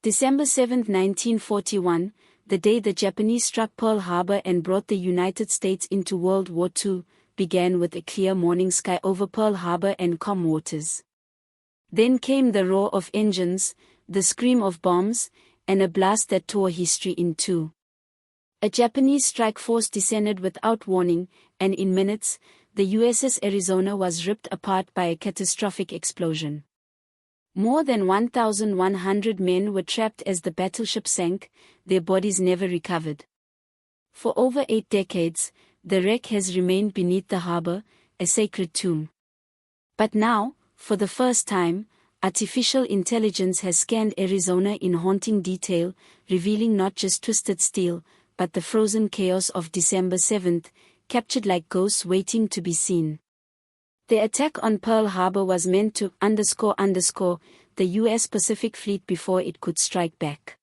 December 7, 1941, the day the Japanese struck Pearl Harbor and brought the United States into World War II, began with a clear morning sky over Pearl Harbor and calm waters. Then came the roar of engines, the scream of bombs, and a blast that tore history in two. A Japanese strike force descended without warning, and in minutes, the USS Arizona was ripped apart by a catastrophic explosion. More than 1,100 men were trapped as the battleship sank, their bodies never recovered. For over 8 decades, the wreck has remained beneath the harbor, a sacred tomb. But now, for the first time, artificial intelligence has scanned Arizona in haunting detail, revealing not just twisted steel, but the frozen chaos of December 7, captured like ghosts waiting to be seen. The attack on Pearl Harbor was meant to __ the U.S. Pacific Fleet before it could strike back.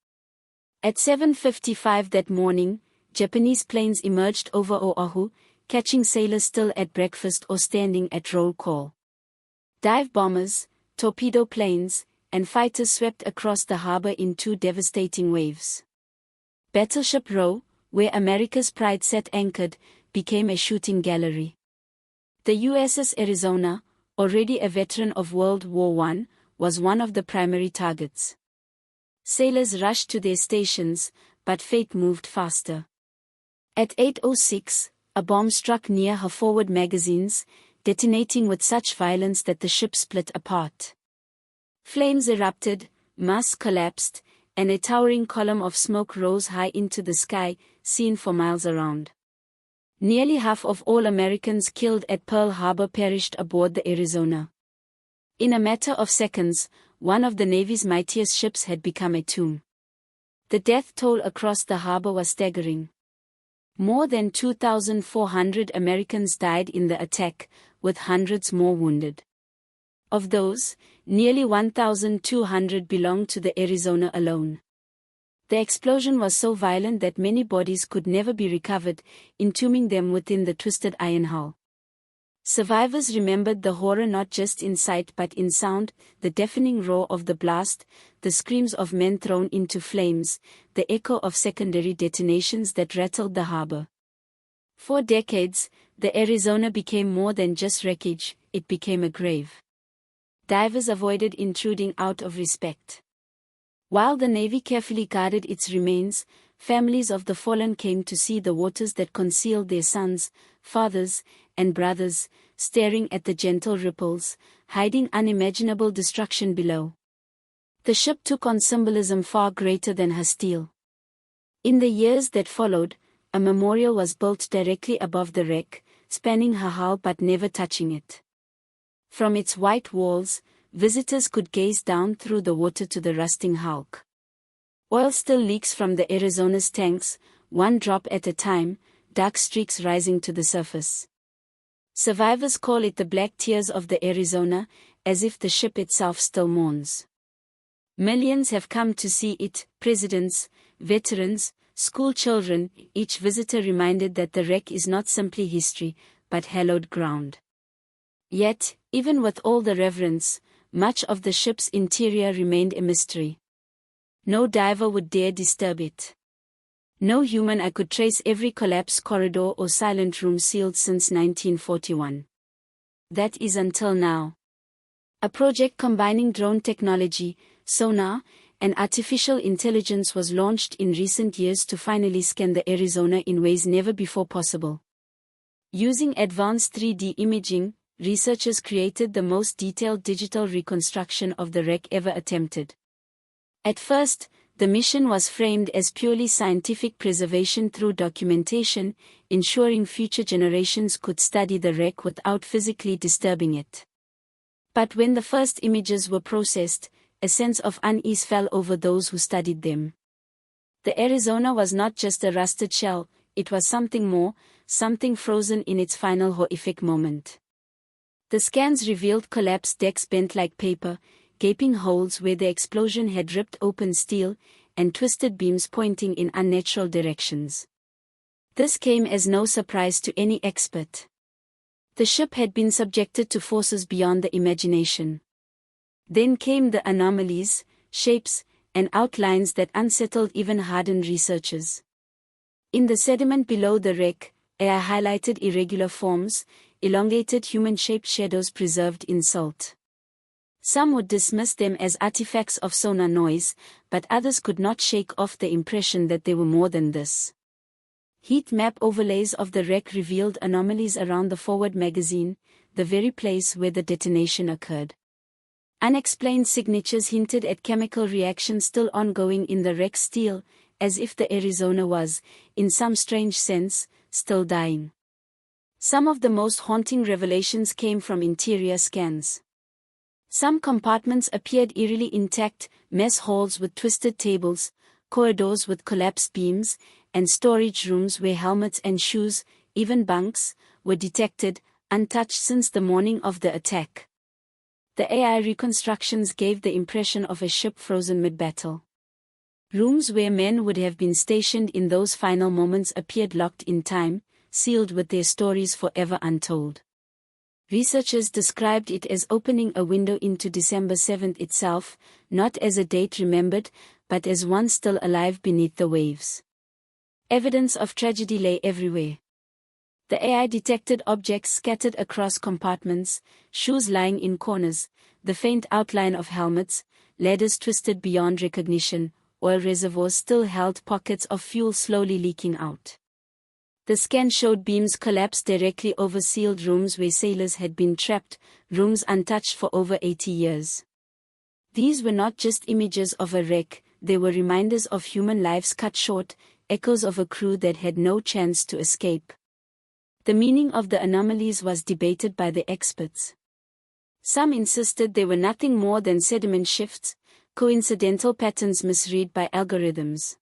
At 7:55 that morning, Japanese planes emerged over Oahu, catching sailors still at breakfast or standing at roll call. Dive bombers, torpedo planes, and fighters swept across the harbor in 2 devastating waves. Battleship Row, where America's pride sat anchored, became a shooting gallery. The USS Arizona, already a veteran of World War I, was one of the primary targets. Sailors rushed to their stations, but fate moved faster. At 8:06, a bomb struck near her forward magazines, detonating with such violence that the ship split apart. Flames erupted, masts collapsed, and a towering column of smoke rose high into the sky, seen for miles around. Nearly half of all Americans killed at Pearl Harbor perished aboard the Arizona. In a matter of seconds, one of the Navy's mightiest ships had become a tomb. The death toll across the harbor was staggering. More than 2,400 Americans died in the attack, with hundreds more wounded. Of those, nearly 1,200 belonged to the Arizona alone. The explosion was so violent that many bodies could never be recovered, entombing them within the twisted iron hull. Survivors remembered the horror not just in sight but in sound, the deafening roar of the blast, the screams of men thrown into flames, the echo of secondary detonations that rattled the harbor. For decades, the Arizona became more than just wreckage, it became a grave. Divers avoided intruding out of respect. While the Navy carefully guarded its remains, families of the fallen came to see the waters that concealed their sons, fathers, and brothers, staring at the gentle ripples, hiding unimaginable destruction below. The ship took on symbolism far greater than her steel. In the years that followed, a memorial was built directly above the wreck, spanning her hull but never touching it. From its white walls, visitors could gaze down through the water to the rusting hulk. Oil still leaks from the Arizona's tanks, one drop at a time, dark streaks rising to the surface. Survivors call it the black tears of the Arizona, as if the ship itself still mourns. Millions have come to see it, presidents, veterans, school children, each visitor reminded that the wreck is not simply history, but hallowed ground. Yet, even with all the reverence, much of the ship's interior remained a mystery. No diver would dare disturb it. No human eye could trace every collapsed corridor or silent room sealed since 1941. That is until now. A project combining drone technology, sonar, and artificial intelligence was launched in recent years to finally scan the Arizona in ways never before possible. Using advanced 3D imaging, researchers created the most detailed digital reconstruction of the wreck ever attempted. At first, the mission was framed as purely scientific preservation through documentation, ensuring future generations could study the wreck without physically disturbing it. But when the first images were processed, a sense of unease fell over those who studied them. The Arizona was not just a rusted shell, it was something more, something frozen in its final horrific moment. The scans revealed collapsed decks bent like paper, gaping holes where the explosion had ripped open steel, and twisted beams pointing in unnatural directions. This came as no surprise to any expert. The ship had been subjected to forces beyond the imagination. Then came the anomalies, shapes, and outlines that unsettled even hardened researchers. In the sediment below the wreck, AI highlighted irregular forms, elongated human-shaped shadows preserved in salt. Some would dismiss them as artifacts of sonar noise, but others could not shake off the impression that they were more than this. Heat map overlays of the wreck revealed anomalies around the forward magazine, the very place where the detonation occurred. Unexplained signatures hinted at chemical reactions still ongoing in the wreck's steel, as if the Arizona was, in some strange sense, still dying. Some of the most haunting revelations came from interior scans. Some compartments appeared eerily intact, mess halls with twisted tables, corridors with collapsed beams, and storage rooms where helmets and shoes, even bunks, were detected, untouched since the morning of the attack. The AI reconstructions gave the impression of a ship frozen mid-battle. Rooms where men would have been stationed in those final moments appeared locked in time, sealed with their stories forever untold. Researchers described it as opening a window into December 7th itself, not as a date remembered, but as one still alive beneath the waves. Evidence of tragedy lay everywhere. The AI detected objects scattered across compartments, shoes lying in corners, the faint outline of helmets, ladders twisted beyond recognition, oil reservoirs still held pockets of fuel slowly leaking out. The scan showed beams collapsed directly over sealed rooms where sailors had been trapped, rooms untouched for over 80 years. These were not just images of a wreck, they were reminders of human lives cut short, echoes of a crew that had no chance to escape. The meaning of the anomalies was debated by the experts. Some insisted they were nothing more than sediment shifts, coincidental patterns misread by algorithms.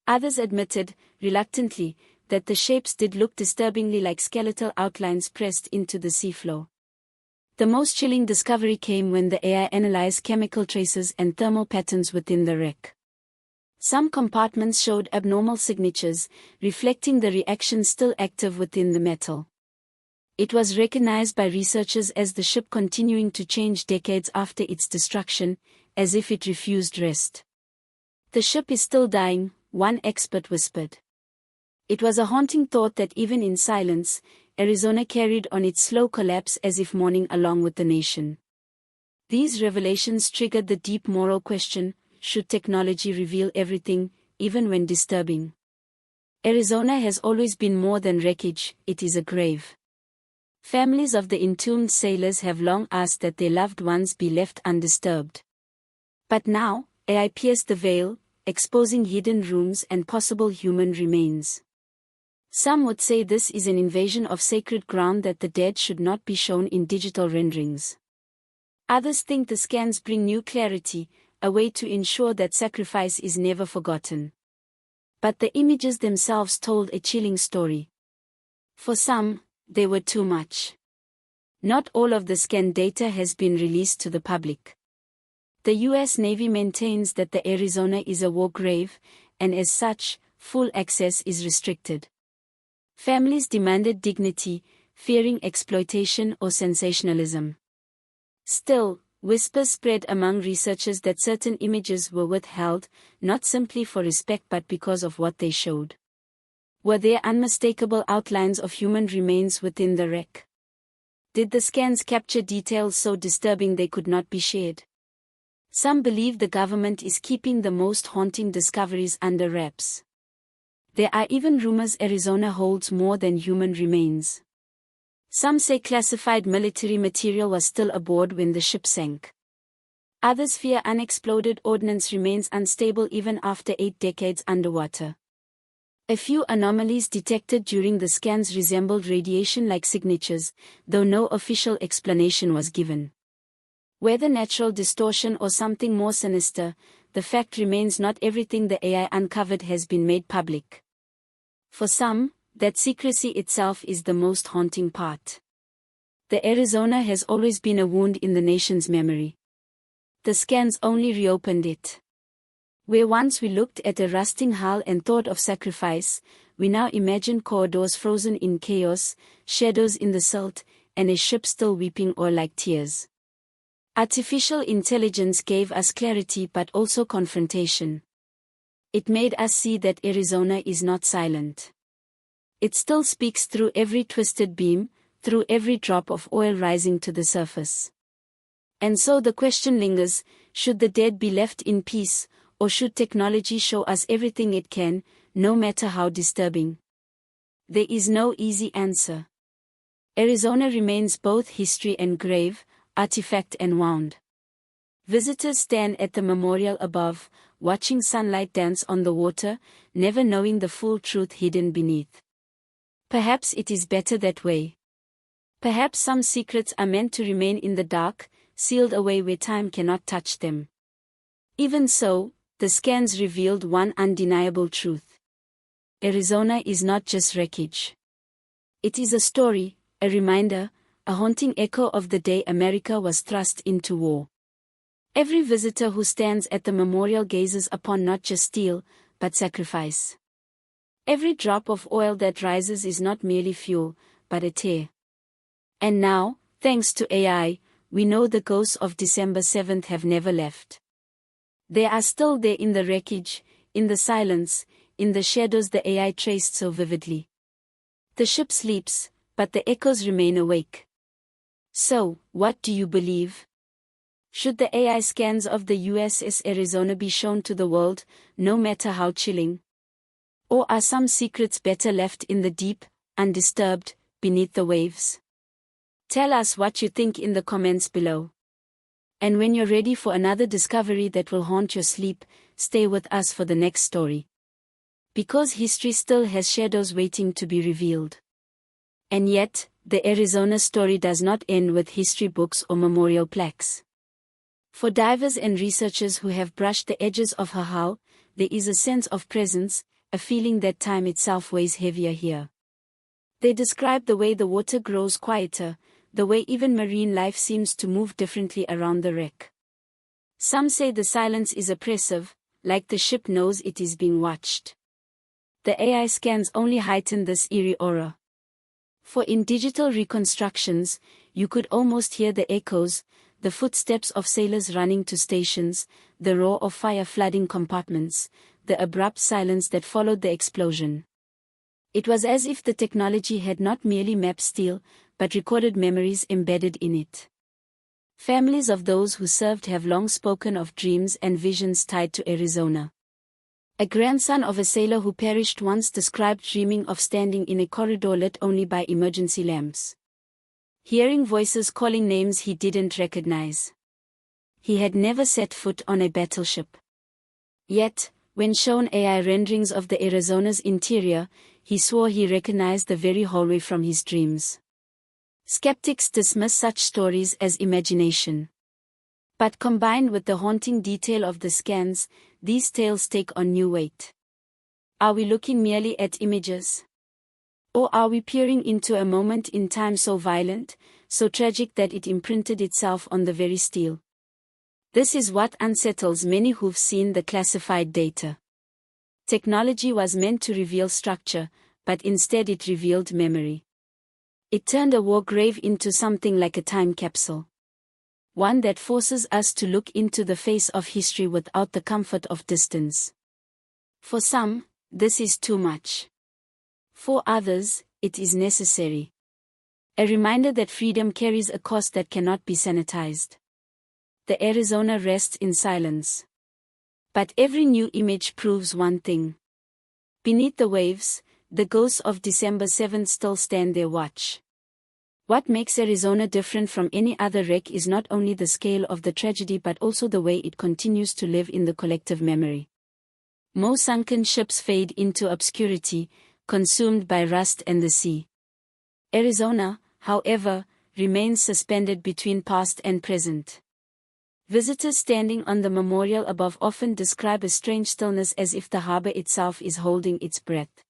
Others admitted, reluctantly, that the shapes did look disturbingly like skeletal outlines pressed into the seafloor. The most chilling discovery came when the AI analyzed chemical traces and thermal patterns within the wreck. Some compartments showed abnormal signatures, reflecting the reaction still active within the metal. It was recognized by researchers as the ship continuing to change decades after its destruction, as if it refused rest. "The ship is still dying," one expert whispered. It was a haunting thought that even in silence, Arizona carried on its slow collapse as if mourning along with the nation. These revelations triggered the deep moral question: should technology reveal everything, even when disturbing? Arizona has always been more than wreckage, it is a grave. Families of the entombed sailors have long asked that their loved ones be left undisturbed. But now, AI pierced the veil, exposing hidden rooms and possible human remains. Some would say this is an invasion of sacred ground that the dead should not be shown in digital renderings. Others think the scans bring new clarity, a way to ensure that sacrifice is never forgotten. But the images themselves told a chilling story. For some, they were too much. Not all of the scan data has been released to the public. The U.S. Navy maintains that the Arizona is a war grave, and as such, full access is restricted. Families demanded dignity, fearing exploitation or sensationalism. Still, whispers spread among researchers that certain images were withheld, not simply for respect but because of what they showed. Were there unmistakable outlines of human remains within the wreck? Did the scans capture details so disturbing they could not be shared? Some believe the government is keeping the most haunting discoveries under wraps. There are even rumors Arizona holds more than human remains. Some say classified military material was still aboard when the ship sank. Others fear unexploded ordnance remains unstable even after 8 decades underwater. A few anomalies detected during the scans resembled radiation-like signatures, though no official explanation was given. Whether natural distortion or something more sinister, the fact remains not everything the AI uncovered has been made public. For some, that secrecy itself is the most haunting part. The Arizona has always been a wound in the nation's memory. The scans only reopened it. Where once we looked at a rusting hull and thought of sacrifice, we now imagine corridors frozen in chaos, shadows in the silt, and a ship still weeping or like tears. Artificial intelligence gave us clarity but also confrontation. It made us see that Arizona is not silent. It still speaks through every twisted beam, through every drop of oil rising to the surface. And so the question lingers, should the dead be left in peace, or should technology show us everything it can, no matter how disturbing? There is no easy answer. Arizona remains both history and grave, artifact and wound. Visitors stand at the memorial above, watching sunlight dance on the water, never knowing the full truth hidden beneath. Perhaps it is better that way. Perhaps some secrets are meant to remain in the dark, sealed away where time cannot touch them. Even so, the scans revealed one undeniable truth. Arizona is not just wreckage. It is a story, a reminder, a haunting echo of the day America was thrust into war. Every visitor who stands at the memorial gazes upon not just steel, but sacrifice. Every drop of oil that rises is not merely fuel, but a tear. And now, thanks to AI, we know the ghosts of December 7th have never left. They are still there in the wreckage, in the silence, in the shadows the AI traced so vividly. The ship sleeps, but the echoes remain awake. So, what do you believe? Should the AI scans of the USS Arizona be shown to the world, no matter how chilling? Or are some secrets better left in the deep, undisturbed, beneath the waves? Tell us what you think in the comments below. And when you're ready for another discovery that will haunt your sleep, stay with us for the next story. Because history still has shadows waiting to be revealed. And yet, the Arizona story does not end with history books or memorial plaques. For divers and researchers who have brushed the edges of her hull, there is a sense of presence, a feeling that time itself weighs heavier here. They describe the way the water grows quieter, the way even marine life seems to move differently around the wreck. Some say the silence is oppressive, like the ship knows it is being watched. The AI scans only heighten this eerie aura. For in digital reconstructions, you could almost hear the echoes, the footsteps of sailors running to stations, the roar of fire flooding compartments, the abrupt silence that followed the explosion. It was as if the technology had not merely mapped steel, but recorded memories embedded in it. Families of those who served have long spoken of dreams and visions tied to Arizona. A grandson of a sailor who perished once described dreaming of standing in a corridor lit only by emergency lamps. Hearing voices calling names he didn't recognize. He had never set foot on a battleship. Yet, when shown AI renderings of the Arizona's interior, he swore he recognized the very hallway from his dreams. Skeptics dismiss such stories as imagination. But combined with the haunting detail of the scans, these tales take on new weight. Are we looking merely at images? Or are we peering into a moment in time so violent, so tragic that it imprinted itself on the very steel? This is what unsettles many who've seen the classified data. Technology was meant to reveal structure, but instead it revealed memory. It turned a war grave into something like a time capsule. One that forces us to look into the face of history without the comfort of distance. For some, this is too much. For others, it is necessary. A reminder that freedom carries a cost that cannot be sanitized. The Arizona rests in silence. But every new image proves one thing. Beneath the waves, the ghosts of December 7th still stand their watch. What makes Arizona different from any other wreck is not only the scale of the tragedy but also the way it continues to live in the collective memory. More sunken ships fade into obscurity, consumed by rust and the sea. Arizona, however, remains suspended between past and present. Visitors standing on the memorial above often describe a strange stillness as if the harbor itself is holding its breath.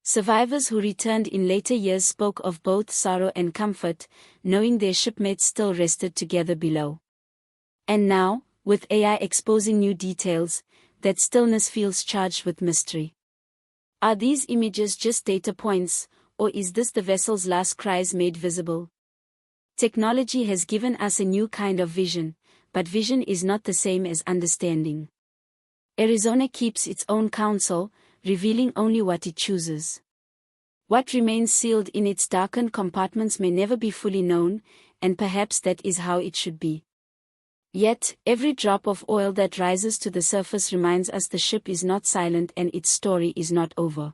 Survivors who returned in later years spoke of both sorrow and comfort, knowing their shipmates still rested together below. And now, with AI exposing new details, that stillness feels charged with mystery. Are these images just data points, or is this the vessel's last cries made visible? Technology has given us a new kind of vision, but vision is not the same as understanding. Arizona keeps its own counsel, revealing only what it chooses. What remains sealed in its darkened compartments may never be fully known, and perhaps that is how it should be. Yet, every drop of oil that rises to the surface reminds us the ship is not silent and its story is not over.